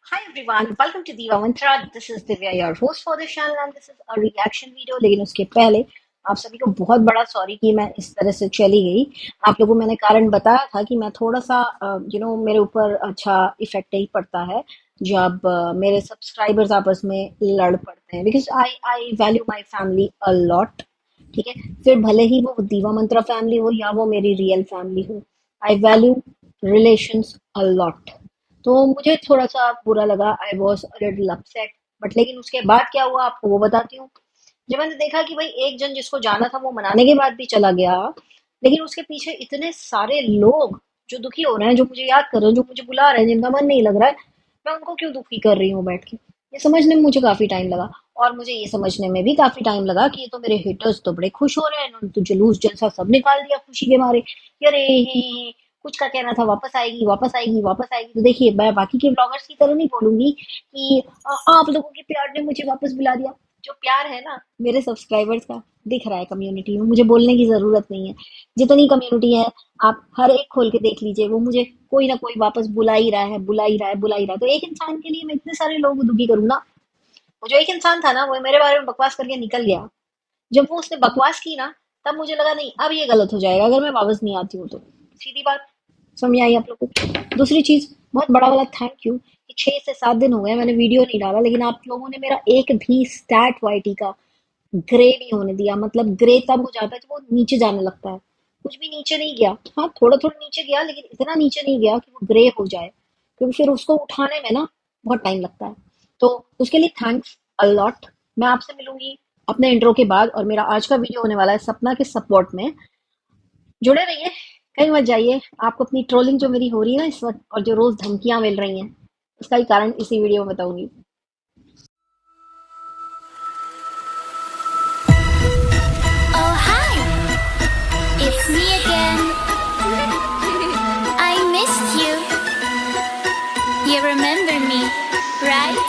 Hi everyone, welcome to Diva Mantra. This is Divya, your host for this channel, and this is a reaction video. लेकिन उसके पहले आप सभी को बहुत बड़ा सॉरी कि मैं इस तरह से चली गई। आप लोगों को मैंने कारण बताया था कि मैं थोड़ा सा मेरे ऊपर अच्छा इफेक्ट नहीं पड़ता है जब मेरे सब्सक्राइबर्स आपस में लड़ पड़ते हैं, because I value my family a lot. ठीक है, फिर भले ही वो दीवा मंत्रा फैमिली हो या वो मेरी रियल फैमिली हो, I value relations a lot. तो मुझे थोड़ा-सा बुरा लगा, I was a little upset, but लेकिन उसके बाद क्या हुआ आपको वो बताती हूँ। जब मैंने देखा कि भाई एक जन जिसको जाना था वो मनाने के बाद भी चला गया, लेकिन उसके पीछे इतने सारे लोग जो दुखी हो रहे हैं, जो मुझे याद कर रहे हैं, जो मुझे बुला रहे हैं, जिनका मन नहीं लग रहा है, मैं उनको क्यों दुखी कर रही हूँ बैठ के। ये समझने में मुझे काफ़ी टाइम लगा, और मुझे ये समझने में भी काफ़ी टाइम लगा कि ये तो मेरे हेटर्स तो बड़े खुश हो रहे हैं, इन्होंने तो जुलूस जलसा सब निकाल दिया खुशी के मारे कि अरे कुछ का कहना था वापस आएगी वापस आएगी वापस आएगी। तो देखिए, मैं बाकी के ब्लॉगर्स की तरह नहीं बोलूंगी कि आप लोगों के प्यार ने मुझे वापस बुला दिया। जो प्यार है ना मेरे सब्सक्राइबर्स का, दिख रहा है कम्युनिटी में, मुझे बोलने की जरूरत नहीं है। जितनी कम्युनिटी है आप हर एक खोल के देख लीजिए, वो मुझे कोई ना कोई वापस बुला ही रहा है, बुला ही रहा है, बुला ही रहा है। तो एक इंसान के लिए मैं इतने सारे लोगों को दुखी करूँ ना। वो जो एक इंसान था ना, वो मेरे बारे में बकवास करके निकल गया। जब वो उसने बकवास की ना, तब मुझे लगा नहीं, अब ये गलत हो जाएगा अगर मैं वापस नहीं आती हूँ तो। सीधी बात, समझ आई आप लोगों को। दूसरी चीज, बहुत बड़ा वाला थैंक यू कि 6 से 7 दिन हो गए मैंने वीडियो नहीं डाला, लेकिन आप लोगों ने मेरा एक भी स्टैट वाईटी का ग्रे नहीं होने दिया। मतलब ग्रे तब हो जाता है जब वो नीचे जाने लगता है, कुछ भी नीचे नहीं गया। हाँ, थोड़ा थोड़ा नीचे गया, लेकिन इतना नीचे नहीं गया कि वो ग्रे हो जाए, क्योंकि फिर उसको उठाने में ना बहुत टाइम लगता है। तो उसके लिए थैंक्स अ लॉट। मैं आपसे मिलूंगी अपने इंट्रो के बाद, और मेरा आज का वीडियो होने वाला है सपना के सपोर्ट में। जुड़े रहिए, कहीं मत जाइए। आपको अपनी ट्रोलिंग जो मेरी हो रही है ना इस वक्त, और जो रोज धमकियां मिल रही हैं, उसका ही कारण इसी वीडियो में बताऊंगी। Oh, hi! It's me again. I missed you. You remember me, right?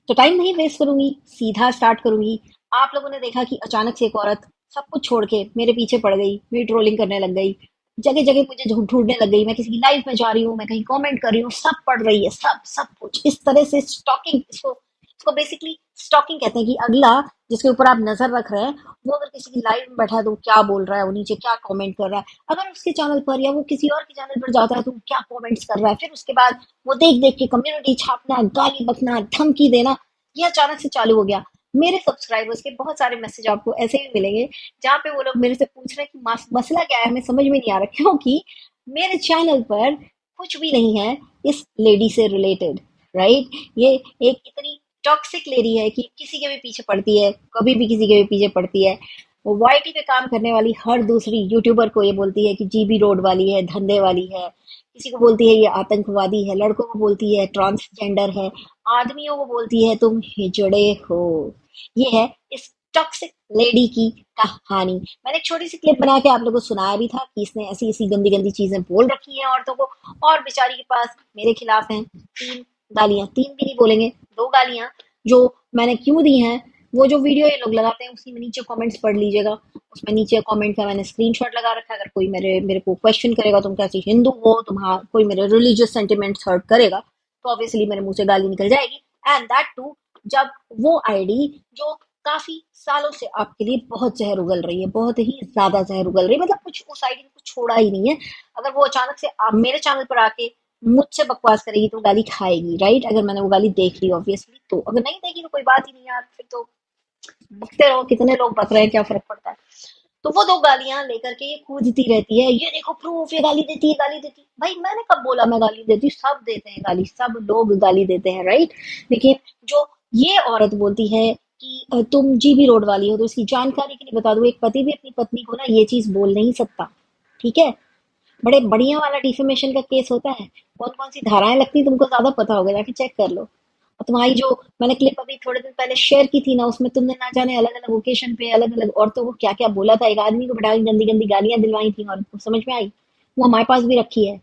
तो टाइम नहीं वेस्ट करूंगी, सीधा स्टार्ट करूंगी। आप लोगों ने देखा कि अचानक से एक औरत सब कुछ छोड़ के मेरे पीछे पड़ गई, मेरी ट्रोलिंग करने लग गई, जगह जगह मुझे ढूंढने लग गई। मैं किसी की लाइफ में जा रही हूँ, मैं कहीं कमेंट कर रही हूँ, सब पढ़ रही है, सब सब कुछ इस तरह से स्टॉकिंग। इसको इसको बेसिकली स्टॉकिंग कहते हैं, कि अगला जिसके ऊपर आप नजर रख रहे हैं, वो अगर किसी की लाइव में बैठा है तो वो क्या बोल रहा है, वो नीचे क्या कमेंट कर रहा है, अगर उसके चैनल पर या वो किसी और के चैनल पर जाता है तो वो क्या कमेंट्स कर रहा है, फिर उसके बाद वो देख देख के कम्युनिटी छापना, गाली बकना, धमकी देना, ये अचानक से चालू हो गया। मेरे सब्सक्राइबर्स के बहुत सारे मैसेज आपको ऐसे ही मिलेंगे, जहाँ पे वो लोग मेरे से पूछ रहे हैं कि मसला क्या है, हमें समझ में नहीं आ रहा, क्योंकि मेरे चैनल पर कुछ भी नहीं है इस लेडी से रिलेटेड। राइट, ये एक इतनी टॉक्सिक लेडी है कि किसी के भी पीछे पड़ती है, कभी भी किसी के भी पीछे पड़ती है। वो वाईटी पे काम करने वाली हर दूसरी यूट्यूबर को ये बोलती है कि जीबी रोड वाली है, धंधे वाली है, किसी को बोलती है ये आतंकवादी है, लड़कों को बोलती है ट्रांसजेंडर है, आदमियों को बोलती है तुम हिजड़े हो। ये है इस टॉक्सिक लेडी की कहानी। मैंने एक छोटी सी क्लिप बना के आप लोगों को सुनाया भी था कि इसने ऐसी ऐसी गंदी गंदी चीजें बोल रखी हैं औरतों को, और बेचारी के पास मेरे खिलाफ हैं 3 गालियां, 3 भी नहीं बोलेंगे, 2 गालियां, जो मैंने क्यों दी हैं। वो जो वीडियो ये लोग लगाते हैं उसी में नीचे कमेंट्स पढ़ लीजिएगा। उसमें नीचे कमेंट का मैंने स्क्रीनशॉट लगा रखा है। अगर कोई मेरे मेरे को क्वेश्चन करेगा तुम कैसी हिंदू हो, तुम्हारा कोई मेरे रिलीजियस सेंटिमेंट्स हर्ट करेगा, तो ऑब्वियसली मेरे मुंह से गाली निकल जाएगी। एंड दैट टू, जब वो आईडी जो काफी सालों से आपके लिए बहुत जहर उगल रही है, बहुत ही ज्यादा जहर उगल रही है, मतलब कुछ उस आईडी ने कुछ छोड़ा ही नहीं है। अगर वो अचानक से मेरे चैनल पर आके मुझसे बकवास करेगी तो गाली खाएगी, राइट? अगर मैंने वो गाली देख ली ऑब्वियसली, तो अगर नहीं देखी तो कोई बात ही नहीं यार, फिर तो बकते रहो, कितने लोग बक रहे हैं, क्या फर्क पड़ता है। तो वो 2 गालियां लेकर के ये कूदती रहती है, ये देखो प्रूफ, ये गाली देती है, गाली देती है। भाई मैंने कब बोला मैं गाली देती हूँ? सब देते हैं गाली, सब लोग गाली देते हैं, राइट? लेकिन जो ये औरत बोलती है कि तुम जीबी रोड वाली हो, तो इसकी जानकारी के लिए बता दूं, एक पति भी अपनी पत्नी को ना ये चीज बोल नहीं सकता। ठीक है, बड़े बढ़िया वाला डिफेमेशन का केस होता है। कौन कौन सी धाराएं लगती है तुमको ज्यादा पता होगा, जाके चेक कर लो। और तुम्हारी जो मैंने क्लिप अभी थोड़े दिन पहले शेयर की थी ना, उसमें तुमने ना जाने अलग अलग ओकेशन पे अलग अलग औरतों को क्या क्या बोला था, एक आदमी को बैठा के गंदी गंदी गालियां दिलवाई थी, और समझ में आई। वो हमारे पास भी रखी है।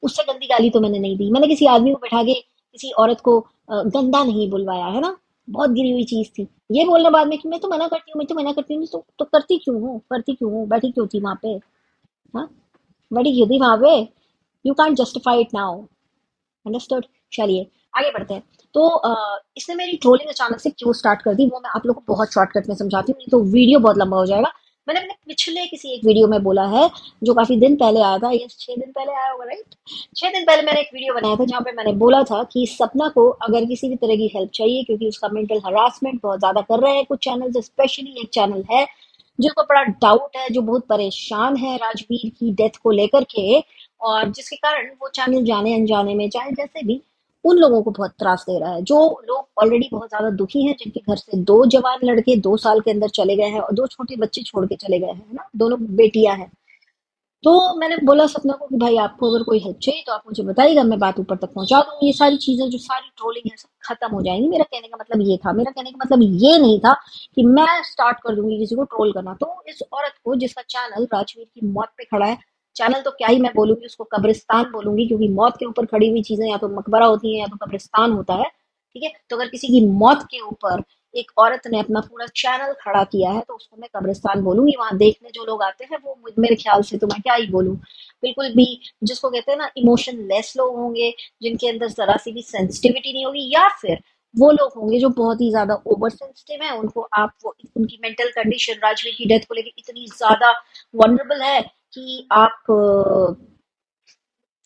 उससे गंदी गाली तो मैंने नहीं दी, मैंने किसी आदमी को बैठा के किसी औरत को गंदा नहीं बुलवाया है ना। बहुत गिरी हुई चीज थी। ये बोलने बाद में कि मैं तो मना करती हूँ, मैं तो मना करती हूँ, तो करती क्यों हूँ, करती क्यों हूँ, बैठी क्यों थी वहां पे? हाँ, बड़ी क्यों थी वहां पे? You can't justify it now, understood? चलिए, आगे बढ़ते हैं। तो इसने मेरी ट्रोलिंग अचानक से क्यों स्टार्ट कर दी वो मैं आप लोगों को बहुत शॉर्टकट में समझाती हूँ, नहीं तो वीडियो बहुत लंबा हो जाएगा। मैंने अपने पिछले किसी एक वीडियो में बोला है, जो काफी दिन पहले आया था, ये 6 दिन पहले आया होगा, राइट? 6 दिन पहले मैंने एक वीडियो बनाया था जहाँ पे मैंने बोला था कि सपना को अगर किसी भी तरह की हेल्प चाहिए, क्योंकि उसका मेंटल हरासमेंट बहुत ज्यादा कर रहे हैं कुछ चैनल, स्पेशली एक चैनल है जिसको बड़ा डाउट है, जो बहुत परेशान है राजवीर की डेथ को लेकर के, और जिसके कारण वो चैनल जाने अनजाने में चाहे जैसे भी उन लोगों को बहुत त्रास दे रहा है, जो लोग ऑलरेडी बहुत ज्यादा दुखी हैं, जिनके घर से 2 जवान लड़के 2 साल के अंदर चले गए हैं और 2 छोटे बच्चे छोड़ के चले गए हैं, है ना, दोनों बेटियां हैं। तो मैंने बोला सपना को कि भाई आपको अगर कोई हेल्प चाहिए तो आप मुझे बताइएगा, मैं बात ऊपर तक पहुंचा दूंगी, ये सारी चीजें जो सारी ट्रोलिंग है सब खत्म हो जाएंगी। मेरा कहने का मतलब ये था, मेरा कहने का मतलब ये नहीं था कि मैं स्टार्ट कर दूंगी किसी को ट्रोल करना। तो इस औरत को जिसका चैनल राजवीर की मौत पे खड़ा है, चैनल तो क्या ही मैं बोलूंगी, उसको कब्रिस्तान बोलूंगी, क्योंकि मौत के ऊपर खड़ी हुई चीजें या तो मकबरा होती है या तो कब्रिस्तान होता है। ठीक है, तो अगर किसी की मौत के ऊपर एक औरत ने अपना पूरा चैनल खड़ा किया है तो उसको मैं कब्रिस्तान बोलूंगी। वहां देखने जो लोग आते हैं वो मेरे ख्याल से, तो मैं क्या ही बोलूं, बिल्कुल भी जिसको कहते हैं ना इमोशन लेस लोग होंगे, जिनके अंदर जरा सी भी सेंसिटिविटी नहीं होगी, या फिर वो लोग होंगे जो बहुत ही ज्यादा ओवर सेंसिटिव है, उनको आप वो उनकी मेंटल कंडीशन राजवीर की डेथ को लेकर इतनी ज्यादा वनरेबल है कि आप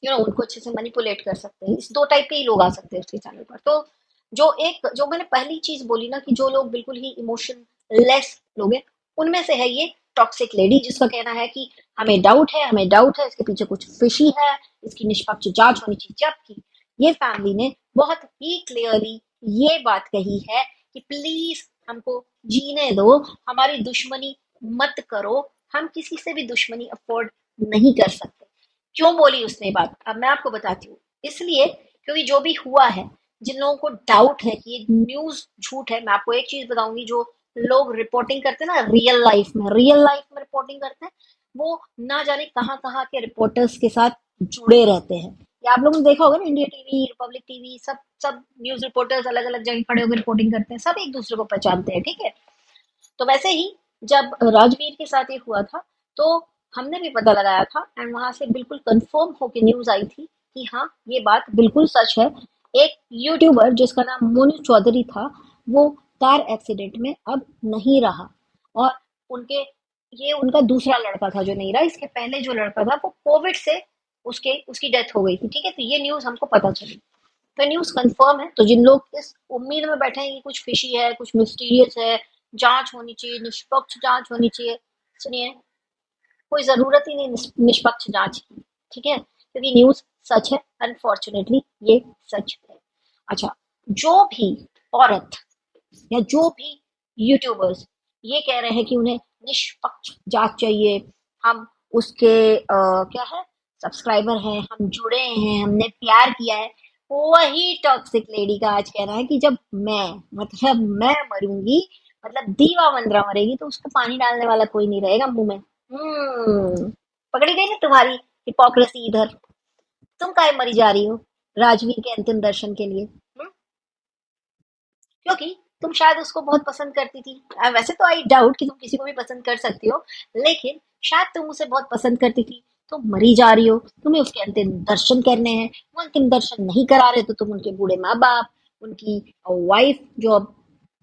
उनको अच्छे से मैनिपुलेट कर सकते हैं। इस दो टाइप के ही लोग आ सकते हैं उसके चैनल पर। तो जो मैंने पहली चीज बोली ना कि जो लोग बिल्कुल ही इमोशन लेस लोग हैं, उनमें से है ये टॉक्सिक लेडी, जिसका कहना है कि हमें डाउट है, इसके पीछे कुछ फिशी है, इसकी निष्पक्ष जांच होनी चाहिए। जबकि ये फैमिली ने बहुत ही क्लियरली ये बात कही है कि प्लीज हमको जीने दो, हमारी दुश्मनी मत करो, हम किसी से भी दुश्मनी अफोर्ड नहीं कर सकते। क्यों बोली उसने ये बात, अब मैं आपको बताती हूँ। इसलिए क्योंकि जो भी हुआ है, जिन लोगों को डाउट है कि ये न्यूज झूठ है, मैं आपको एक चीज बताऊंगी, जो लोग रिपोर्टिंग करते हैं ना रियल लाइफ में रिपोर्टिंग करते हैं, वो ना जाने कहाँ कहाँ के रिपोर्टर्स के साथ जुड़े रहते हैं। या आप लोगों ने देखा होगा ना, इंडिया टीवी, रिपब्लिक टीवी, सब सब न्यूज रिपोर्टर्स अलग अलग जगह खड़े होकर रिपोर्टिंग करते हैं, सब एक दूसरे को पहचानते हैं, ठीक है। तो वैसे ही जब राजवीर के साथ ये हुआ था, तो हमने भी पता लगाया था एंड वहां से बिल्कुल कंफर्म होके न्यूज आई थी कि हाँ ये बात बिल्कुल सच है। एक यूट्यूबर जिसका नाम मोनू चौधरी था, वो कार एक्सीडेंट में अब नहीं रहा, और उनके ये उनका दूसरा लड़का था जो नहीं रहा। इसके पहले जो लड़का था वो कोविड से उसके उसकी डेथ हो गई थी, ठीक है। तो ये न्यूज हमको पता चली, तो न्यूज कंफर्म है। तो जिन लोग इस उम्मीद में बैठे हैं कि कुछ फिशी है, कुछ मिस्टीरियस है, जांच होनी चाहिए, निष्पक्ष जांच होनी चाहिए, सुनिए, कोई जरूरत ही नहीं निष्पक्ष जांच की, ठीक है, क्योंकि न्यूज सच है, अनफॉर्चुनेटली ये सच है। अच्छा, जो भी औरत या जो भी यूट्यूबर्स ये कह रहे हैं कि उन्हें निष्पक्ष जांच चाहिए, हम उसके क्या है, सब्सक्राइबर हैं, हम जुड़े हैं, हमने प्यार किया है, वही टॉक्सिक लेडी का आज कहना है कि जब मैं मरूंगी, मतलब दीवा मंद्रा मरेगी, तो उसको पानी डालने वाला कोई नहीं रहेगा मुंह में। पकड़ी गई ना तुम्हारी हिपोक्रेसी इधर। तुम काहे मरी जा रही हो राजवीर के अंतिम दर्शन के लिए? क्योंकि तुम शायद उसको बहुत पसंद करती थी। वैसे तो आई डाउट कि तुम किसी को भी पसंद कर सकती हो, लेकिन शायद तुम उसे बहुत पसंद करती थी। तुम मरी जा रही हो, तुम्हें उसके अंतिम दर्शन करने हैं, वो अंतिम दर्शन नहीं करा रहे तो तुम उनके बूढ़े माँ बाप, उनकी वाइफ, जो अब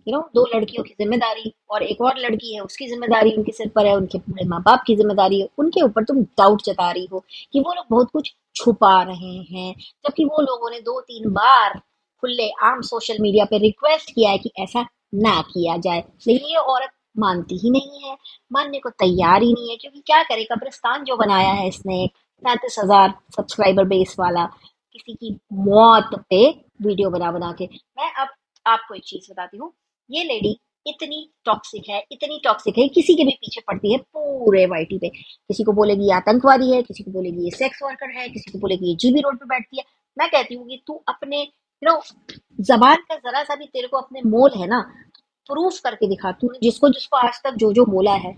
2 लड़कियों की जिम्मेदारी और एक और लड़की है उसकी जिम्मेदारी उनके सिर पर है, उनके बूढ़े माँ बाप की जिम्मेदारी है, उनके ऊपर तुम डाउट जता रही हो कि वो लोग बहुत कुछ छुपा रहे हैं, जबकि वो लोगों ने 2-3 बार खुले आम सोशल मीडिया पे रिक्वेस्ट किया है कि ऐसा ना किया जाए, लेकिन ये औरत मानती ही नहीं है, मानने को तैयार ही नहीं है। क्योंकि क्या करे, कब्रिस्तान जो बनाया है इसने 35,000 सब्सक्राइबर बेस वाला, किसी की मौत पे वीडियो बना बना के। मैं अब आपको एक चीज बताती हूँ, ये लेडी इतनी टॉक्सिक है, किसी के भी पीछे पड़ती है पूरे वाईटी पे। किसी को बोलेगी ये आतंकवादी है, किसी को बोलेगी ये सेक्स वर्कर है, किसी को बोलेगी ये जीबी रोड पे बैठती है। मैं कहती हूँ कि तू अपने जबान का जरा सा भी तेरे को अपने मोल है ना, प्रूफ करके दिखा। तूने जिसको जिसको आज तक जो जो बोला है,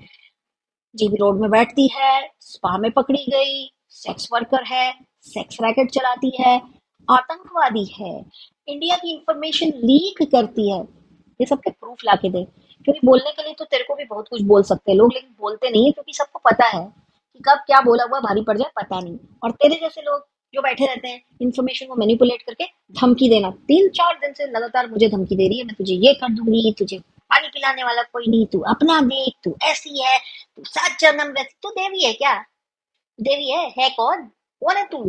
जीबी रोड में बैठती है, स्पा में पकड़ी गई, सेक्स वर्कर है, सेक्स रैकेट चलाती है, आतंकवादी है, इंडिया की इंफॉर्मेशन लीक करती है, ये सबके प्रूफ ला के दे। क्योंकि बोलने के लिए तो तेरे को भी बहुत कुछ बोल सकते हैं लोग, लेकिन बोलते नहीं है, क्योंकि सबको पता है कि कब क्या बोला हुआ भारी पड़ जाए पता नहीं। और तेरे जैसे लोग जो बैठे रहते हैं इन्फॉर्मेशन को मैनिपुलेट करके धमकी देना। 3-4 दिन से लगातार मुझे धमकी दे रही है, मैं तुझे ये कर दूंगी, तुझे पानी पिलाने वाला कोई नहीं, तू अपना देख, तू ऐसी है, तू 7 जन्म वैसी। तू देवी है क्या? देवी है कौन? कौन है तू?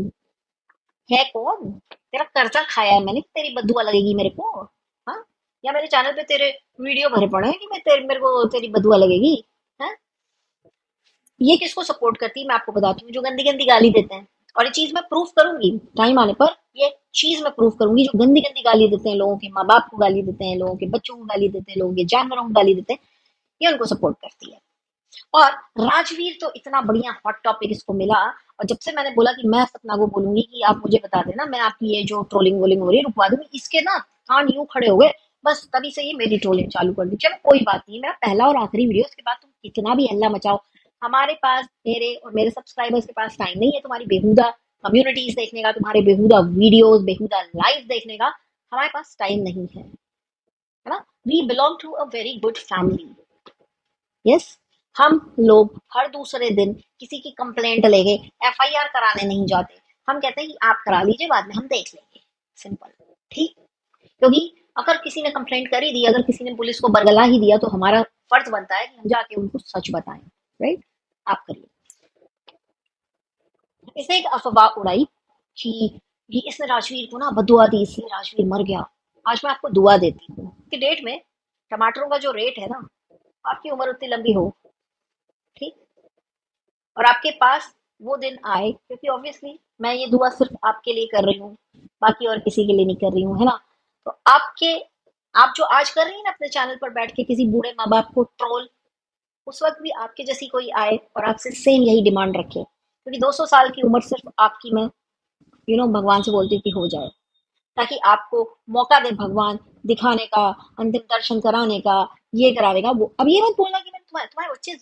है कौन? तेरा कर्जा खाया है मैंने, तेरी बदुआ लगेगी मेरे को? हाँ, या मेरे चैनल पे तेरे वीडियो भरे पड़े हैं कि मेरे को तेरी बदुआ लगेगी? हाँ, ये किसको सपोर्ट करती है मैं आपको बताती हूँ, जो गंदी गंदी गाली देते हैं। और ये चीज मैं प्रूफ करूंगी टाइम आने पर। ये चीज मैं प्रूफ करूंगी, जो गंदी गंदी गाली देते हैं, लोगों के माँ बाप को गाली देते हैं, लोगों के बच्चों को गाली देते हैं, लोगों के जानवरों को गाली देते हैं, ये उनको सपोर्ट करती है। और राजवीर तो इतना बढ़िया हॉट टॉपिक इसको मिला। और जब से मैंने बोला कि मैं सपना को बोलूंगी कि आप मुझे बता देना, मैं आपकी ये जो ट्रोलिंग वोलिंग हो रही है रुकवा दूंगी, इसके ना कान यूं खड़े हो गए। बस तभी से ये मेरी ट्रोलिंग चालू कर दी। चलो कोई बात नहीं, मेरा पहला और आखिरी वीडियो, इसके बाद तुम कितना भी हल्ला मचाओ, हमारे पास, मेरे और मेरे सब्सक्राइबर्स के पास टाइम नहीं है तुम्हारी बेहुदा कम्युनिटीज देखने का, तुम्हारे बेहुदा वीडियोस, बेहुदा लाइव देखने का। हमारे पास टाइम नहीं है ना? We belong to a very good family. Yes, हम लोग हर दूसरे दिन किसी की कंप्लेंट लेके एफआईआर कराने नहीं जाते। हम कहते हैं कि आप करा लीजिए, बाद में हम देख लेंगे। सिंपल। ठीक। क्योंकि अगर किसी ने कंप्लेंट कर ही दी, अगर किसी ने पुलिस को बरगला ही दिया, तो हमारा फर्ज बनता है कि हम जाके उनको सच बताएं। राइट? आप करिए। इसने एक अफवाह उड़ाई कि ये इसने राजवीर को ना बदुआ दी, इसलिए राजवीर मर गया। आज मैं आपको दुआ देती हूँ कि डेट में टमाटरों का जो रेट है ना, आपकी उम्र उतनी लंबी हो। ठीक। और आपके पास वो दिन आए, क्योंकि ऑब्वियसली मैं ये दुआ सिर्फ आपके लिए कर रही हूँ, बाकी और किसी के लिए नहीं कर रही हूँ, है ना? तो आप जो आज कर रही हैं ना अपने चैनल पर बैठ के किसी बूढ़े माँ बाप को ट्रोल, उस वक्त भी आपके जैसी कोई आए और आपसे सेम यही डिमांड रखे, क्योंकि 200 साल की उम्र सिर्फ आपकी, मैं भगवान से बोलती हूँ कि हो जाए, ताकि आपको मौका दे भगवान दिखाने का, अंतिम दर्शन कराने का, ये कराने का। वो अब ये मत बोलना कि मैं तुम्हारे बच्चे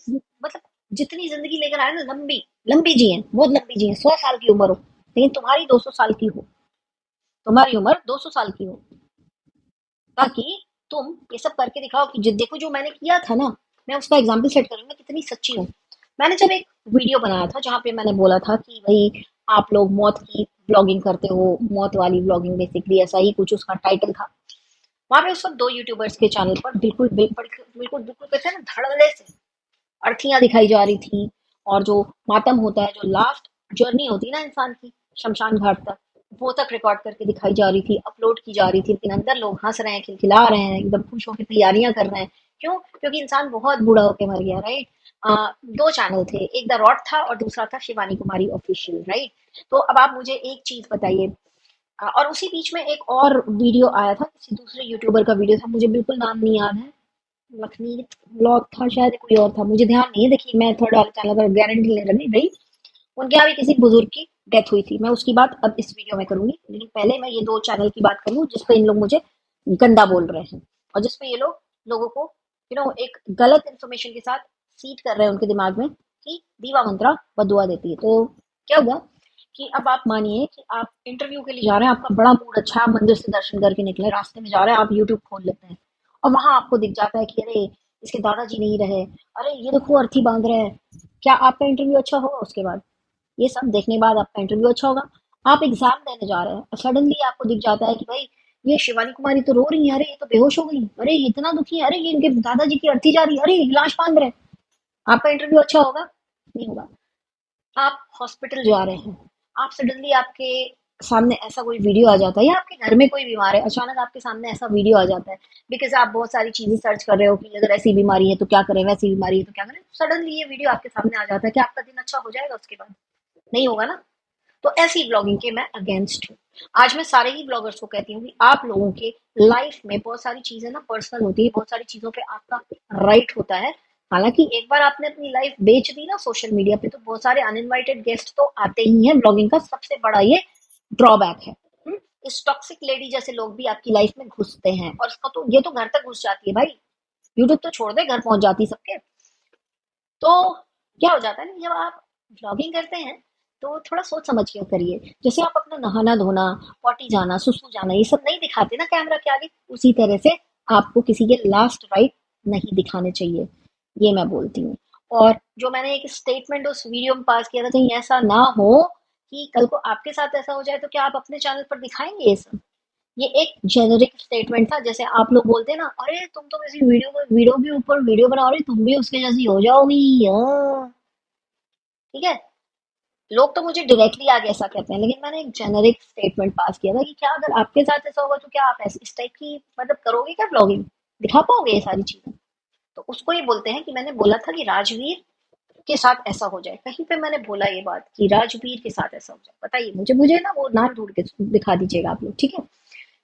मतलब जितनी जिंदगी लेकर आए ना, लंबी लंबी जिए, बहुत लंबी जिए, 100 साल की उम्र हो, लेकिन तुम्हारी 200 साल की हो, तुम्हारी उम्र 200 साल की हो, ताकि तुम ये सब करके दिखाओ कि देखो जो मैंने किया था ना, मैं उसका एग्जाम्पल सेट करूंगा कितनी सच्ची हूँ। मैंने जब एक वीडियो बनाया था जहाँ पे मैंने बोला था कि भाई आप लोग मौत की ब्लॉगिंग करते हो, मौत वाली ब्लॉगिंग, बेसिकली ऐसा ही कुछ उसका टाइटल था। वहां पे उस वक्त 2 यूट्यूबर्स के चैनल पर बिल्कुल बिल्कुल बिल्कुल बिल्कुल कहते हैं ना, धड़ल्ले से अर्थियां दिखाई जा रही थी। और जो मातम होता है, जो लास्ट जर्नी होती है ना इंसान की शमशान घाट तक, वो तक रिकॉर्ड करके दिखाई जा रही थी, अपलोड की जा रही थी। लेकिन अंदर लोग हंस रहे हैं, खिलखिला रहे हैं, एकदम खुश होकर तैयारियां कर रहे हैं। क्यों? क्योंकि इंसान बहुत बूढ़ा होकर मर गया। राइट? 2 चैनल थे, एक द रॉड था और दूसरा था शिवानी कुमारी ऑफिशियल। राइट? तो अब आप मुझे एक चीज बताइए। और उसी बीच में एक और वीडियो आया था, किसी दूसरे यूट्यूबर का वीडियो था, मुझे बिल्कुल नाम नहीं याद है, लखनीत ब्लॉग था शायद, कोई और था, मुझे ध्यान नहीं है। देखिए, मैं थर्ड वाले चैनल पर गारंटी ले रही रही। उनके यहाँ भी किसी बुजुर्ग की डेथ हुई थी, मैं उसकी बात अब इस वीडियो में करूंगी, लेकिन पहले मैं ये 2 चैनल की बात करूँ जिसपे इन लोग मुझे गंदा बोल रहे हैं, और जिसपे ये लोग लोगों को एक गलत इन्फॉर्मेशन के साथ सीट कर रहे हैं उनके दिमाग में कि दीवा मंत्रा बदुआ देती है। तो क्या हुआ कि अब आप मानिए कि आप इंटरव्यू के लिए जा रहे हैं, आपका बड़ा मूड अच्छा है, आप मंदिर से दर्शन करके निकले, रास्ते में जा रहे हैं, आप यूट्यूब खोल लेते हैं और वहां आपको दिख जाता है कि अरे इसके दादाजी नहीं रहे, अरे ये देखो अर्थी बांध रहे हैं। क्या आपका इंटरव्यू अच्छा होगा? उसके बाद ये सब देखने के बाद आपका इंटरव्यू अच्छा होगा। आप एग्जाम देने जा रहे हैं और सडनली आपको दिख जाता है कि भाई ये शिवानी कुमारी तो रो रही है, अरे ये तो बेहोश हो गई, अरे ये इतना दुखी है, अरे ये इनके दादाजी की अर्थी जा रही है, अरे ये लाश बांध रहे हैं। आपका इंटरव्यू अच्छा होगा? नहीं होगा। आप हॉस्पिटल जा रहे हैं, आप सडनली आपके सामने ऐसा कोई वीडियो आ जाता है, या आपके घर में कोई बीमार है, अचानक आपके सामने ऐसा वीडियो आ जाता है, बिकॉज आप बहुत सारी चीजें सर्च कर रहे हो कि अगर ऐसी बीमारी है तो क्या करें, वैसी बीमारी है तो क्या करें, सडनली ये वीडियो आपके सामने आ जाता है, कि आपका दिन अच्छा हो जाएगा उसके बाद? नहीं होगा ना। तो ऐसी ब्लॉगिंग के मैं अगेंस्ट हूँ। आज मैं सारे ही ब्लॉगर्स को कहती हूँ कि आप लोगों के लाइफ में बहुत सारी चीजें ना पर्सनल होती है, बहुत सारी चीजों पे आपका राइट होता है। हालांकि एक बार आपने अपनी लाइफ बेच दी ना सोशल मीडिया पे, तो बहुत सारे अनइनवाइटेड गेस्ट तो आते ही हैं। ब्लॉगिंग का सबसे बड़ा ये ड्रॉबैक है। इस टॉक्सिक लेडी जैसे लोग भी आपकी लाइफ में घुसते हैं, और इसका तो ये तो घर तक घुस जाती है भाई। यूट्यूब तो छोड़ दे, घर पहुंच जाती है सबके। तो क्या हो जाता है ना, जब आप व्लॉगिंग करते हैं तो थोड़ा सोच समझ के करिए। जैसे आप अपना नहाना धोना, पॉटी जाना, सुसु जाना, ये सब नहीं दिखाते ना कैमरा के आगे, उसी तरह से आपको किसी के लास्ट राइट नहीं दिखाने चाहिए, ये मैं बोलती हूँ। और जो मैंने एक स्टेटमेंट उस वीडियो में पास किया था, कहीं ऐसा ना हो कि कल को आपके साथ ऐसा हो जाए तो क्या आप अपने चैनल पर दिखाएंगे ये सब? ये एक जेनरिक स्टेटमेंट था, जैसे आप लोग बोलते हैं ना, अरे तुम तो किसी वीडियो के ऊपर वीडियो बना रही, तुम भी उसके जैसी हो जाओगी। हाँ, ठीक है। लोग तो मुझे डायरेक्टली आगे ऐसा कहते हैं, लेकिन मैंने एक जेनरिक स्टेटमेंट पास किया था कि क्या अगर आपके साथ ऐसा होगा तो क्या आप ऐसे इस टाइप की मतलब करोगे क्या ब्लॉगिंग, दिखा पाओगे ये सारी चीजें? तो उसको ये बोलते हैं कि मैंने बोला था कि राजवीर के साथ ऐसा हो जाए, कहीं पे मैंने बोला ये बात कि राजवीर के साथ ऐसा हो जाए, बताइए मुझे, मुझे ना वो नाम ढूंढ के दिखा दीजिएगा आप लोग, ठीक है।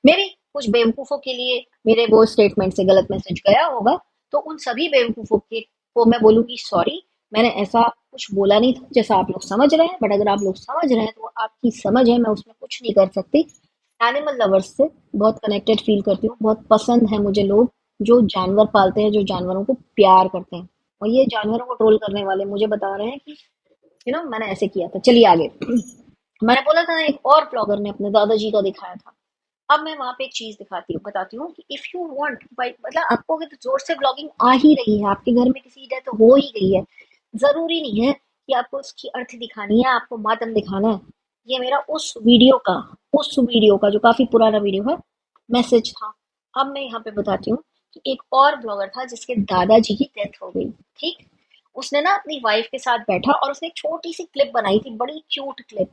मे बी कुछ बेवकूफों के लिए मेरे वो स्टेटमेंट से गलत मैसेज गया होगा, तो उन सभी बेवकूफों के को मैं बोलूंगी सॉरी, मैंने ऐसा कुछ बोला नहीं था जैसा आप लोग समझ रहे हैं, बट अगर आप लोग समझ रहे हैं तो वो आपकी समझ है, मैं उसमें कुछ नहीं कर सकती। एनिमल लवर्स से बहुत कनेक्टेड फील करती हूँ, बहुत पसंद है मुझे लोग जो जानवर पालते हैं, जो जानवरों को प्यार करते हैं। और ये जानवरों को ट्रोल करने वाले मुझे बता रहे हैं कि मैंने ऐसे किया था। चलिए आगे। मैंने बोला था ना, एक और ब्लॉगर ने अपने दादाजी का दिखाया था। अब मैं वहां पे एक चीज दिखाती हूँ, बताती हूँ कि इफ यू वांट भाई, मतलब आपको अगर जोर से ब्लॉगिंग आ ही रही है, आपके घर में किसी की डेथ हो ही गई है, जरूरी नहीं है कि आपको उसकी अर्थ दिखानी है, आपको मातम दिखाना है। ये मेरा उस वीडियो का जो काफी पुराना वीडियो है, मैसेज था। अब मैं यहाँ पे बताती हूँ कि एक और ब्लॉगर था जिसके दादाजी की डेथ हो गई। ठीक। उसने ना अपनी वाइफ के साथ बैठा और उसने एक छोटी सी क्लिप बनाई थी, बड़ी क्यूट क्लिप।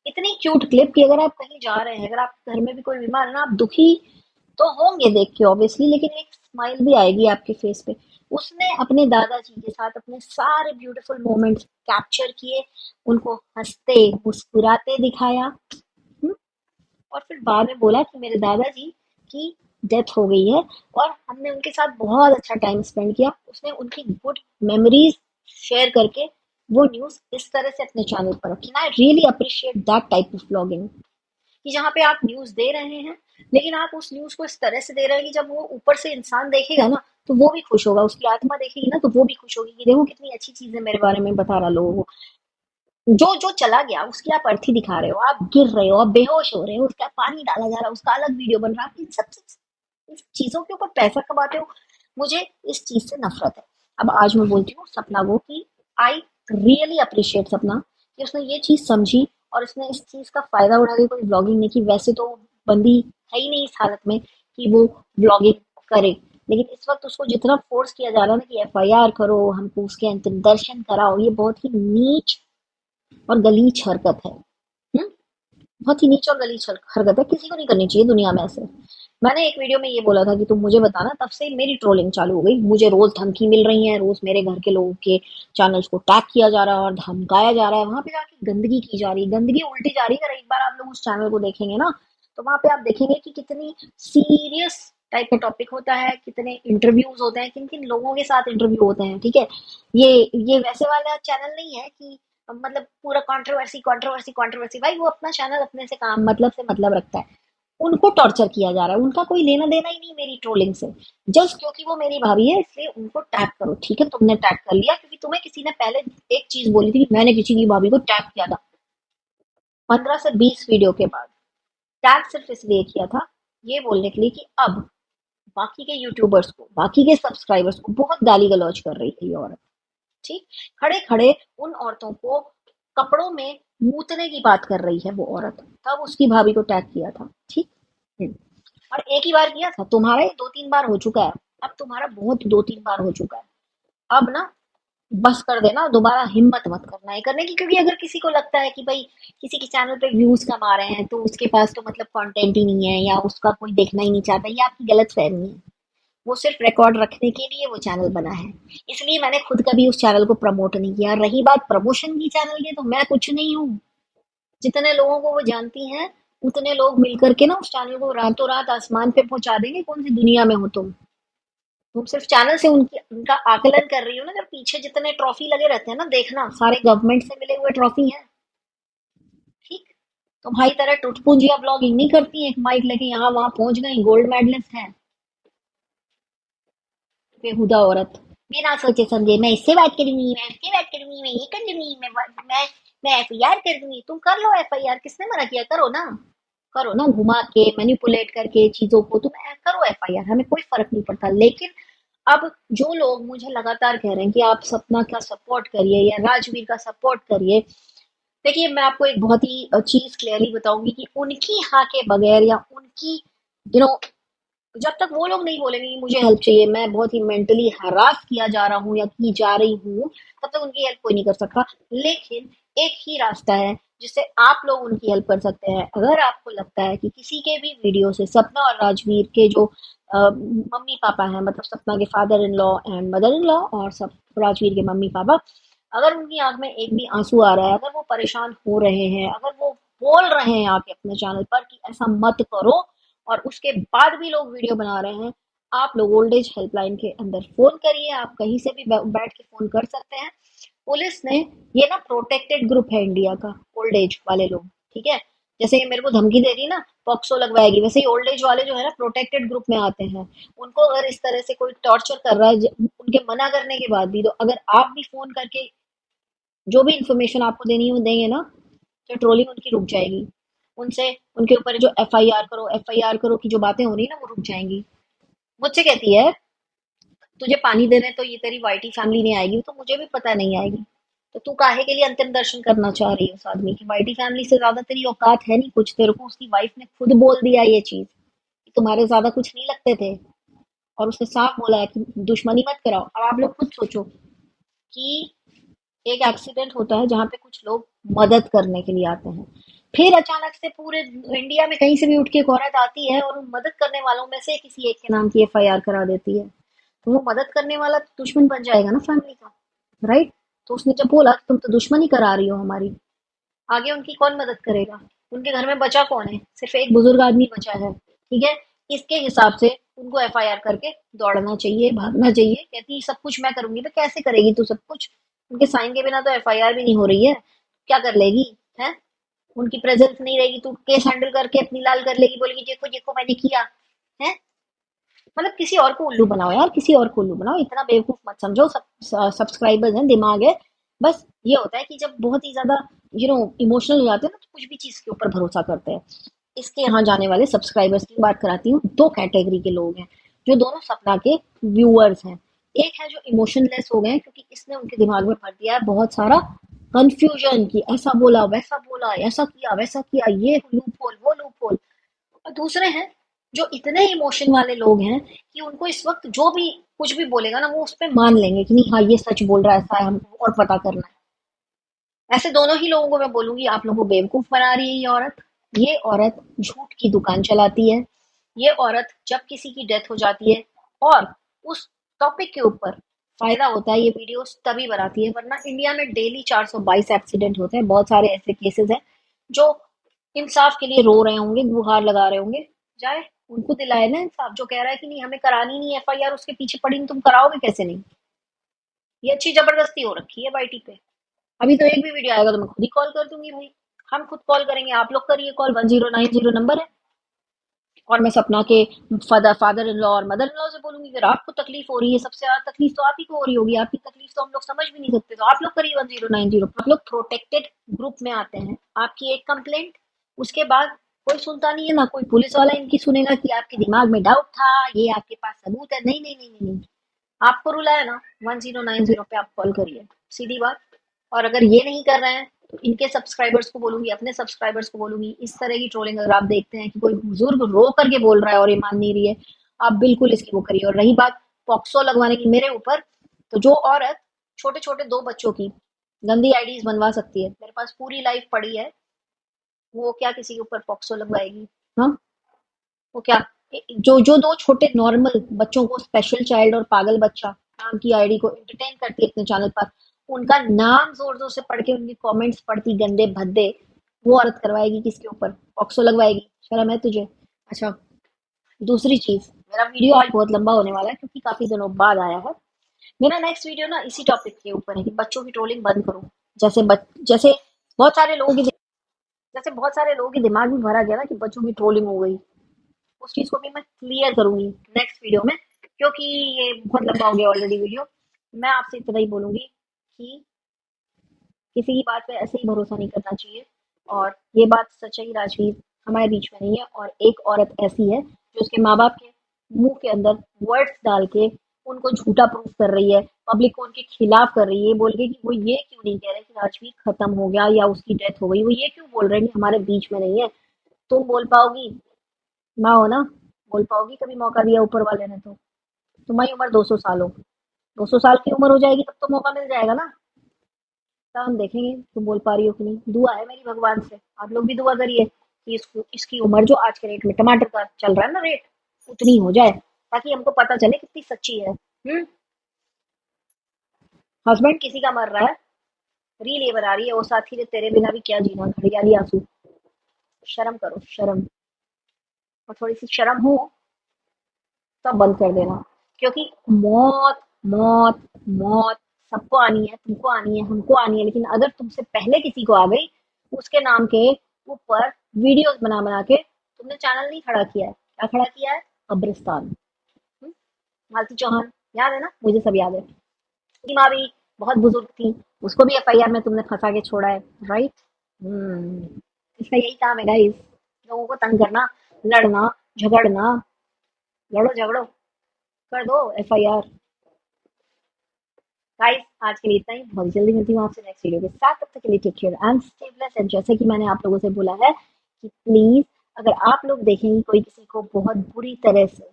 इतनी क्यूट क्लिप कि अगर आप कहीं जा रहे हैं, अगर आप घर में भी कोई बीमार है ना, आप दुखी तो होंगे देख के ऑब्वियसली, लेकिन एक स्माइल भी आएगी आपके फेस पे। उसने अपने दादाजी के साथ अपने सारे ब्यूटीफुल मोमेंट्स कैप्चर किए, उनको हंसते मुस्कुराते दिखाया। हम्म, और फिर बाद में बोला कि मेरे दादाजी की डेथ हो गई है और हमने उनके साथ बहुत अच्छा टाइम स्पेंड किया। उसने उनकी गुड मेमोरीज शेयर करके वो न्यूज इस तरह से अपने चैनल पर रखी। I really appreciate that type of blogging, कि जहाँ पे आप न्यूज दे रहे हैं, लेकिन आप उस न्यूज को इस तरह से दे रहे हैं कि जब वो ऊपर से इंसान देखेगा ना, तो वो भी खुश होगा, उसकी आत्मा देखेगी ना तो वो भी खुश होगी कि देखो कितनी अच्छी चीजें मेरे बारे में बता रहा लोगों को। जो जो चला गया उसकी आप अर्थी दिखा रहे हो, आप गिर रहे हो, आप बेहोश हो रहे हो, उसका पानी डाला जा रहा है, उसका अलग वीडियो बन रहा है, आप इन सब इस चीजों के ऊपर पैसा कमाते हो। मुझे इस चीज से नफरत है। अब आज मैं बोलती हूँ सपना को कि आई रियली अप्रिशिएट सपना कि उसने ये चीज समझी और उसने इस चीज का फायदा उठा के कोई ब्लॉगिंग नहीं की। वैसे तो बंदी है ही नहीं इस हालत में कि वो ब्लॉगिंग करे, लेकिन इस वक्त उसको जितना फोर्स किया जा रहा है ना कि एफआईआर करो, हमको उसके अंतिम दर्शन कराओ, ये बहुत ही नीच और गलीच हरकत है। हम्म? बहुत ही नीच और गलीच हरकत है, किसी को नहीं करनी चाहिए दुनिया में ऐसे। मैंने एक वीडियो में ये बोला था कि तुम मुझे बताना, तब से मेरी ट्रोलिंग चालू हो गई, मुझे रोज धमकी मिल रही है, रोज मेरे घर के लोगों के चैनल्स को टैग किया जा रहा है और धमकाया जा रहा है, वहां पे जाके गंदगी की जा रही है, गंदगी उल्टी जा रही है। अगर एक बार आप लोग उस चैनल को देखेंगे ना, तो वहां पे आप देखेंगे कि कितनी सीरियस टाइप का टॉपिक होता है, कितने इंटरव्यूज होते हैं, किन किन लोगों के साथ इंटरव्यू होते हैं। ठीक है। ये ये वैसे वाला चैनल नहीं है कि मतलब पूरा कंट्रोवर्सी कंट्रोवर्सी कंट्रोवर्सी। भाई वो अपना चैनल अपने से काम मतलब से मतलब रखता है, उनको टॉर्चर किया जा रहा है, उनका कोई लेना देना ही नहीं मेरी ट्रोलिंग से। जस्ट क्योंकि वो मेरी भाभी है इसलिए उनको टैग करो। ठीक है, तुमने टैग कर लिया क्योंकि तुम्हें किसी ने पहले एक चीज बोली थी कि मैंने किसी की भाभी को टैग किया था, 15 से 20 वीडियो के बाद। टैग सिर्फ इसलिए किया था, ये बोलने के लिए कि अब बाकी के यूट्यूबर्स को, बाकी के सब्सक्राइबर्स को बहुत गाली गलौज कर रही थी ये औरत। ठीक। खड़े खड़े उन औरतों को कपड़ों में मूतने की बात कर रही है वो औरत, तब उसकी भाभी को टैग किया था। ठीक। हम्म। और एक ही बार किया था, तुम्हारा ये 2-3 बार हो चुका है। अब तुम्हारा बहुत 2-3 बार हो चुका है। अब ना बस कर देना, दोबारा हिम्मत मत करना है करने की, क्योंकि अगर किसी को लगता है कि भाई किसी के चैनल पे व्यूज कमा रहे हैं तो उसके पास तो मतलब कंटेंट ही नहीं है या उसका कोई देखना ही नहीं चाहता, ये आपकी गलत फहमी है। वो सिर्फ रिकॉर्ड रखने के लिए वो चैनल बना है, इसलिए मैंने खुद कभी उस चैनल को प्रमोट नहीं किया। रही बात प्रमोशन की चैनल की, तो मैं कुछ नहीं हूँ। जितने लोगों को वो जानती हैं, उतने लोग मिलकर के ना उस चैनल को रातों रात आसमान पे पहुंचा देंगे। कौन सी दुनिया में हो तुम सिर्फ चैनल से उनकी उनका आकलन कर रही हो ना। जब पीछे जितने ट्रॉफी लगे रहते हैं ना, देखना सारे गवर्नमेंट से मिले हुए ट्रॉफी हैं। ठीक। तुम्हारी तरह टुटपुंजिया ब्लॉगिंग नहीं करती है, एक माइक लेके यहाँ वहां पहुंच गई, गोल्ड मेडलिस्ट है। बेहुदा औरत, बिना सोचे समझे मैं इससे बात करूंगी, मैं इससे बात करूंगी, मैं ये कर लूंगी, मैं एफआईआर कर दूंगी। तुम कर लो एफआईआर, किसने मना किया? करो ना, करो ना, घुमा के मैनिपुलेट करके चीजों को तुम करो एफआईआर, हमें कोई फर्क नहीं पड़ता। लेकिन अब जो लोग मुझे लगातार कह रहे हैं कि आप सपना का सपोर्ट करिए या राजवीर का सपोर्ट करिए, देखिए, मैं आपको एक बहुत ही चीज क्लियरली बताऊंगी कि उनकी हाँ के बगैर या उनकी यू नो जब तक वो लोग नहीं बोलेंगे कि मुझे हेल्प चाहिए, मैं बहुत ही मेंटली हरास किया जा रहा हूँ या की जा रही हूँ, तब तक उनकी हेल्प कोई नहीं कर सकता। लेकिन एक ही रास्ता है जिससे आप लोग उनकी हेल्प कर सकते हैं। अगर आपको लगता है कि किसी के भी वीडियो से सपना और राजवीर के जो मम्मी पापा हैं, मतलब सपना के father in law and mother in law और सब राजवीर के मम्मी पापा, अगर उनकी आंख में एक भी आंसू आ रहा है, अगर वो परेशान हो रहे हैं, अगर वो बोल रहे हैं आके अपने चैनल पर कि ऐसा मत करो, और उसके बाद भी लोग वीडियो बना रहे हैं, आप लोग ओल्ड एज हेल्पलाइन के अंदर फोन करिए। आप कहीं से भी बैठ के फोन कर सकते हैं। पुलिस ने, ये ना प्रोटेक्टेड ग्रुप है इंडिया का, ओल्ड एज वाले लोग, ठीक है। जैसे ये मेरे को धमकी दे रही ना, पॉक्सो लगवाएगी, वैसे ही ओल्ड एज वाले जो है ना प्रोटेक्टेड ग्रुप में आते हैं। उनको अगर इस तरह से कोई टॉर्चर कर रहा है, उनके मना करने के बाद भी, तो अगर आप भी फोन करके जो भी इंफॉर्मेशन आपको देनी हो देंगे ना, तो ट्रोलिंग उनकी रुक जाएगी। उनसे, उनके ऊपर जो एफआईआर करो की जो बातें हो रही है ना, वो रुक जाएंगी। मुझसे कहती है, तुझे पानी देने तो ये तेरी वाइटी फैमिली नहीं आएगी, तो मुझे भी पता नहीं आएगी। तो तू काहे के लिए अंतिम दर्शन करना चाह रही है उस आदमी की? वाइटी फैमिली से ज्यादा तेरी औकात है नहीं कुछ। तेरे को उसकी वाइफ ने खुद बोल दिया ये चीज कि तुम्हारे ज्यादा कुछ नहीं लगते थे, और उसने साफ बोला है कि दुश्मनी मत कराओ। अब आप लोग खुद सोचो कि एक एक्सीडेंट होता है जहाँ पे कुछ लोग मदद करने के लिए आते हैं, फिर अचानक से पूरे इंडिया में कहीं से भी उठ के एक औरत आती है और उन मदद करने वालों में से किसी एक के नाम की एफआईआर करा देती है। तो वो मदद करने वाला तो दुश्मन बन जाएगा ना फैमिली का, राइट? तो उसने जब बोला कि तुम तो दुश्मनी करा रही हो हमारी, आगे उनकी कौन मदद करेगा? उनके घर में बचा कौन है? सिर्फ एक बुजुर्ग आदमी बचा है, ठीक है। इसके हिसाब से उनको एफआईआर करके दौड़ना चाहिए, भागना चाहिए। कहती सब कुछ मैं करूंगी, तो कैसे करेगी तू सब कुछ? उनके साइन के बिना तो एफआईआर भी नहीं हो रही है, क्या कर लेगी? है, उनकी प्रेजेंस नहीं रहेगी, तू केस हैंडल करके अपनी लाल कर लेगी, बोलेगी देखो देखो मैंने किया है। मतलब किसी और को उल्लू बनाओ यार, किसी और को उल्लू बनाओ, इतना बेवकूफ मत समझो। सब सब्सक्राइबर्स हैं, दिमाग है। बस ये होता है कि जब बहुत ही ज्यादा इमोशनल हो जाते हैं ना, तो कुछ भी चीज के ऊपर भरोसा करते हैं। इसके यहाँ जाने वाले सब्सक्राइबर्स की बात कराती हूँ। दो कैटेगरी के लोग हैं जो दोनों सपना के व्यूअर्स हैं। एक है जो इमोशनलेस हो गए हैं, क्योंकि इसने उनके दिमाग में भर दिया है बहुत सारा कंफ्यूजन की ऐसा बोला, ऐसा किया वैसा किया, ये लूप होल वो लूप होल। और दूसरे हैं जो इतने इमोशन वाले लोग हैं कि उनको इस वक्त जो भी कुछ भी बोलेगा ना, वो उस पर मान लेंगे कि नहीं हाँ ये सच बोल रहा है, ऐसा है, हमको और पता करना है। ऐसे दोनों ही लोगों को मैं बोलूंगी, आप लोगों को बेवकूफ बना रही है ये औरत। ये औरत झूठ की दुकान चलाती है। ये औरत जब किसी की डेथ हो जाती है और उस टॉपिक के ऊपर फायदा होता है, ये वीडियोस तभी बनाती है। वरना इंडिया में डेली 422 एक्सीडेंट होते हैं। बहुत सारे ऐसे केसेस हैं जो इंसाफ के लिए रो रहे होंगे, गुहार लगा रहे होंगे। जाए, उनको दिलाए ना इंसाफ। जो कह रहा है कि नहीं हमें करानी नहीं एफआईआर, उसके पीछे पड़ी नहीं, तुम कराओगे कैसे नहीं? ये अच्छी जबरदस्ती हो रखी है बाईटी पे। अभी तो एक भी वीडियो आएगा तो मैं खुद ही कॉल कर दूंगी भाई। हम खुद कॉल करेंगे, आप लोग करिए कॉल, 1090 नंबर है। और मैं सपना के फादर इन लॉ और मदर इन लॉ से बोलूंगी, अगर आपको तकलीफ हो रही है, सबसे ज्यादा तकलीफ तो आप ही को हो रही होगी, आपकी तकलीफ तो हम लोग समझ भी नहीं सकते, तो आप लोग करिए 1090। आप लोग प्रोटेक्टेड ग्रुप में आते हैं, आपकी एक कंप्लेंट, उसके बाद कोई सुनता नहीं है ना, कोई पुलिस वाला इनकी सुनेगा कि आपके दिमाग में डाउट था, ये आपके पास सबूत है। नहीं नहीं नहीं नहीं, नहीं। आपको रूला है ना, 1090 पे आप कॉल करिए, सीधी बात। और अगर ये नहीं कर रहे हैं, तो इनके सब्सक्राइबर्स को बोलूंगी, अपने सब्सक्राइबर्स को बोलूंगी, इस तरह की ट्रोलिंग अगर आप देखते हैं कि कोई बुजुर्ग रो करके बोल रहा है और ये मान नहीं रही है, आप बिल्कुल इसकी वो करिए। और रही बात पॉक्सो लगवाने की मेरे ऊपर, तो जो औरत छोटे छोटे दो बच्चों की गंदी आईडीज बनवा सकती है, मेरे पास पूरी लाइफ पड़ी है, वो क्या किसी के ऊपर पॉक्सो लगवाएगी? हाँ, वो क्या, जो जो दो छोटे नॉर्मल बच्चों को, स्पेशल चाइल्ड और पागल बच्चा नाम की आईडी को एंटरटेन करती है अपने चैनल पर, उनका नाम जोर जोर से पढ़ के उनके कमेंट्स पढ़ती गंदे भद्दे, वो औरत करवाएगी किसके ऊपर पॉक्सो लगवाएगी? शर्म है तुझे? अच्छा, दूसरी चीज, मेरा वीडियो आज बहुत लंबा होने वाला है क्योंकि काफी दिनों बाद आया है। मेरा नेक्स्ट वीडियो ना इसी टॉपिक के ऊपर है कि बच्चों की ट्रोलिंग बंद करो। जैसे बहुत सारे लोगों की जैसे बहुत सारे लोगों के दिमाग में भरा गया ना कि बच्चों की ट्रोलिंग हो गई, उस चीज को भी मैं क्लियर करूंगी नेक्स्ट वीडियो में, क्योंकि ये बहुत लंबा हो गया ऑलरेडी वीडियो। मैं आपसे इतना ही बोलूंगी कि किसी की बात पे ऐसे ही भरोसा नहीं करना चाहिए। और ये बात सच्चाई राजवीर हमारे बीच में नहीं है, और एक औरत ऐसी है जो उसके माँ बाप के मुंह के अंदर वर्ड्स डाल के उनको झूठा प्रूफ कर रही है, पब्लिक को उनके खिलाफ कर रही है, बोल के कि वो ये क्यों नहीं कह रहे कि राजवीर खत्म हो गया या उसकी डेथ हो गई, वो ये क्यों बोल रहे हैं कि हमारे बीच में नहीं है। तुम बोल पाओगी? माँ हो ना, बोल पाओगी कभी मौका दिया ऊपर वाले ने तो? तुम्हारी उम्र 200 साल हो, 200 साल की उम्र हो जाएगी तब तो मौका मिल जाएगा ना। तब हम देखेंगे तुम बोल पा रही हो कि नहीं। दुआ है मेरी भगवान से, आप लोग भी दुआ करिए कि इसकी उम्र जो आज के रेट में टमाटर का चल रहा है ना रेट, उतनी हो जाए, ताकि हमको पता चले कितनी सच्ची है। हस्बैंड किसी का मर रहा है, री लेबर आ रही है, वो साथी ने तेरे बिना भी क्या जीना, घड़ियाली आंसू। शर्म करो शर्म, और थोड़ी सी शर्म हो तब बंद कर देना, क्योंकि मौत मौत मौत सबको आनी है, तुमको आनी है, हमको आनी है, लेकिन अगर तुमसे पहले किसी को आ गई, उसके नाम के ऊपर वीडियोस बना बना के तुमने चैनल नहीं खड़ा किया है। क्या खड़ा किया है? कब्रिस्तान। हम्म? मालती चौहान, याद है ना? मुझे सब याद है। उसकी माँ भी बहुत बुजुर्ग थी, उसको भी एफआईआर में तुमने फंसा के छोड़ा है, राइट? इसका यही काम है गाइस, लोगों को तंग करना, लड़ना, झगड़ना। लड़ो झगड़ो, कर दो एफआईआर। गाइस आज के लिए इतना ही, बहुत जल्दी मिलती हूँ आपसे नेक्स्ट वीडियो के साथ, तब तक के लिए take care and stay blessed. And जैसे कि मैंने आप लोगों से बोला है कि प्लीज, अगर आप लोग देखेंगे कोई किसी को बहुत बुरी तरह से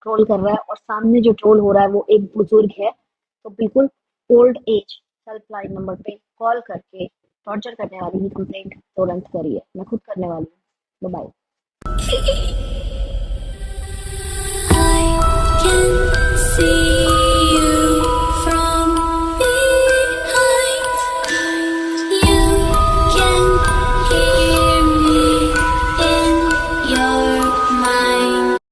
ट्रोल कर रहा है और सामने जो ट्रोल हो रहा है वो एक बुजुर्ग है, तो बिल्कुल ओल्ड एज हेल्पलाइन नंबर पे कॉल करके टॉर्चर करने वाली की कंप्लेंट तुरंत करिए। मैं खुद करने वाली हूँ। बाय। I can see